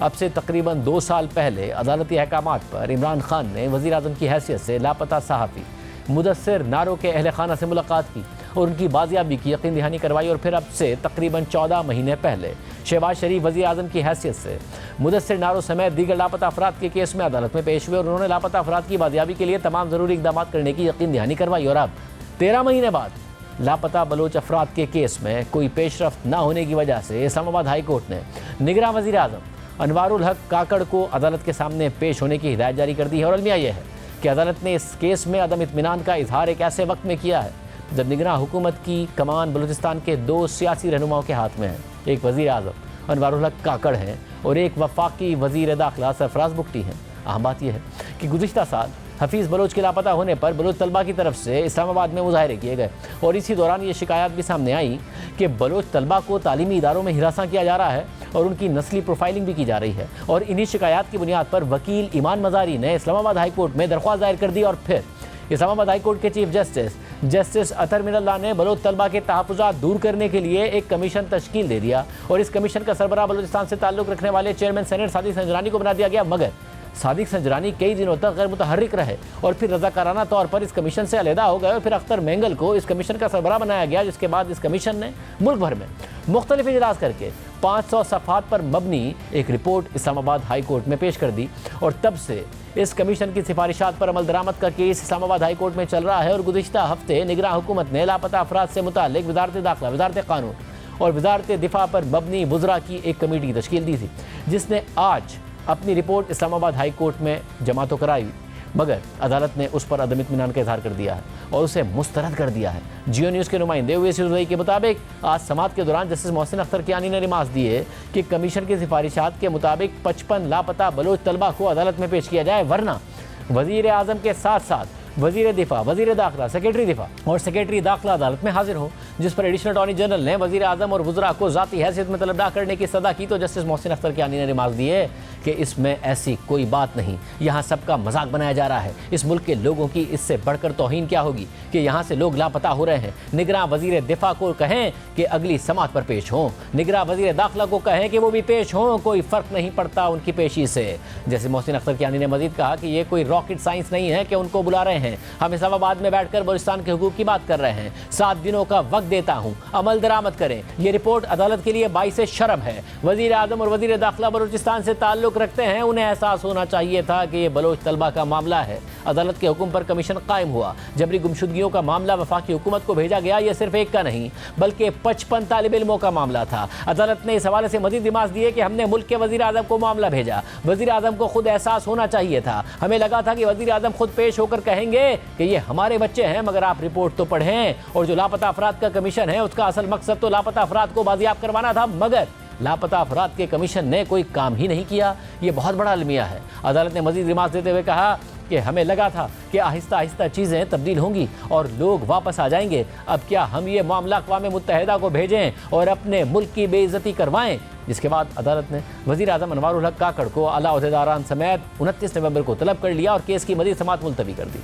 अब से तकरीबन 2 साल पहले अदालती अहकामात पर इमरान खान ने वज़ीर आज़म की हैसियत से लापता सहाफ़ी मुदस्सिर नारो के अहल खाना से मुलाकात की और उनकी बाजियाबी की यकीन दहानी करवाई। और फिर अब से तकरीबन 14 महीने पहले शहबाज शरीफ वज़ीर आज़म की हैसियत से मुदस्सिर नारो समेत दीगर लापता अफराद के केस में अदालत में पेश हुए और उन्होंने लापता अफराद की बाजियाबी के लिए तमाम ज़रूरी इक़दाम करने की यकीन दहानी करवाई। और अब 13 महीने बाद लापता बलोच अफराद के केस में कोई पेशरफ्त न होने की वजह से इस्लामाबाद हाई कोर्ट ने निगरान वज़ीर आज़म अनवारुल हक काकड़ को अदालत के सामने पेश होने की हिदायत जारी कर दी है। और अलमिया यह है कि अदालत ने इस केस में अदम इत्मीनान का इजहार एक ऐसे वक्त में किया है जब निगरान हुकूमत की कमान बलूचिस्तान के 2 सियासी रहनुमाओं के हाथ में है। एक वज़ीर आज़म अनवारुल हक काकड़ हैं और एक वफाकी वज़ीर दाखिला सरफराज बुगटी हैं। अहम बात यह है कि गुज़िश्ता साल हफीज़ बलोच के लापता होने पर बलोच तलबा की तरफ से इस्लामाबाद में मुजाहरे किए गए और इसी दौरान ये शिकायत भी सामने आई कि बलोच तलबा को तालीमी इदारों में हिरासा किया जा रहा है और उनकी नस्ली प्रोफाइलिंग भी की जा रही है। और इन्हीं शिकायत की बुनियाद पर वकील ईमान मज़ारी ने इस्लामाबाद हाई कोर्ट में दरख्वास्त दायर कर दी और फिर इस्लामाबाद हाई कोर्ट के चीफ जस्टिस अतर मिनल्लाह ने बलोच तलबा के तहफ़्फ़ुज़ात दूर करने के लिए एक कमीशन तश्कील दे दिया और इस कमीशन का सरबराह बलूचिस्तान से ताल्लुक़ रखने वाले चेयरमैन सेनेट सादिक संजरानी को बना दिया गया। मगर सादिक संजरानी कई दिनों तक गैर मुतहर्रिक रहे और फिर रज़ाकाराना तौर पर इस कमीशन से अलहदा हो गए और फिर अख्तर मेंगल को इस कमीशन का सरबराह बनाया गया, जिसके बाद इस कमीशन ने मुल्क भर में मुख्तलिफ इजलास करके 500 सफ़हात पर मबनी एक रिपोर्ट इस्लामाबाद हाई कोर्ट में पेश कर दी। और तब से इस कमीशन की सिफारिशात पर अमल दरामद का केस इस्लामाबाद हाई कोर्ट में चल रहा है। और गुज़िश्ता हफ्ते निगरान हुकूमत ने लापता अफराद से मुताल्लिक़ वज़ारत दाखिला, वज़ारत क़ानून और वज़ारत दिफा पर मबनी बुज़रा की एक कमेटी की तश्कील दी थी, जिसने आज अपनी रिपोर्ट इस्लामाबाद हाई कोर्ट में जमा तो कराई, मगर अदालत ने उस पर अदम इत्मीनान का इजहार कर दिया है और उसे मुस्तरद कर दिया है। जियो न्यूज़ के नुमाइंदे हुए सिलसिले के मुताबिक आज समात के दौरान जस्टिस मोहसिन अख्तर कियानी ने रिमार्क्स दिए कि कमीशन की सिफारिशात के मुताबिक 55 लापता बलोच तलबा को अदालत में पेश किया जाए, वरना वज़ीर आज़म के साथ साथ वज़ीर दिफा, वज़ीर दाखिला, सेक्रेटरी दिफा और सेक्रेटरी दाखिला अदालत में हाजिर हो, जिस पर एडिशनल अटॉर्नी जनरल ने वज़ीर आज़म और वज़रा को ज़ाती हैसियत में तलबदार करने की सदा की। तो जस्टिस मोहसिन अख्तर कियानी ने रिमार्क दिए कि इसमें ऐसी कोई बात नहीं, यहाँ सबका मजाक बनाया जा रहा है। इस मुल्क के लोगों की इससे बढ़कर तौहीन क्या होगी कि यहाँ से लोग लापता हो रहे हैं। निगरान वज़ीर दिफा को कहें कि अगली समात पर पेश हों, निगरान वज़ीर दाखिला को कहें कि वो भी पेश हों, कोई फ़र्क नहीं पड़ता उनकी पेशी से। जैसे मोहसिन अख्तर कियानी ने मजीद कहा कि ये कोई रॉकेट साइंस नहीं है कि उनको बुला रहे हैं, हम इस्लामाबाद में बैठकर बलूचिस्तान के हुकूक की बात कर रहे हैं। 7 दिनों का वक्त देता हूँ, अमल दरामद करें। ये रिपोर्ट अदालत के लिए बाइस शर्म है। वज़ीर आज़म और वज़ीर दाखिला बलूचिस्तान से ताल्लुक़ रखते हैं, उन्हें एहसास होना चाहिए था कि ये बलोच तलबा का मामला है। अदालत के हुक्म पर कमीशन कायम हुआ, जबरी गुमशुदगियों का मामला वफाकी हुकूमत को भेजा गया। ये सिर्फ एक का नहीं बल्कि 55 तालिब इल्मों का मामला था। अदालत ने इस हवाले से मजीद रिमार्क दिए कि हमने मुल्क के वज़ीर आज़म को मामला भेजा, वज़ीर आज़म को खुद एहसास होना चाहिए था। हमें लगा था कि वज़ीर आज़म खुद पेश होकर कहेंगे कि ये हमारे बच्चे हैं, मगर आप रिपोर्ट तो पढ़ें। और जो लापता अफराद का कमीशन है उसका असल मकसद तो लापता अफराद को बाजियाब करवाना था, मगर लापता अफराद के कमीशन ने कोई काम ही नहीं किया। ये बहुत बड़ा अलमिया है। अदालत ने मजीद रिमार्क देते हुए कहा कि हमें लगा था कि आहिस्ता आहिस्ता चीज़ें तब्दील होंगी और लोग वापस आ जाएंगे। अब क्या हम ये मामला अक़वाम मुत्तहिदा को भेजें और अपने मुल्क की बेइज्जती करवाएं? जिसके बाद अदालत ने वज़ीर आज़म अनवारुल हक काकड़ को आला ओहदेदारान समेत 29 नवंबर को तलब कर लिया और केस की मजीद समाअत मुलतवी कर दी।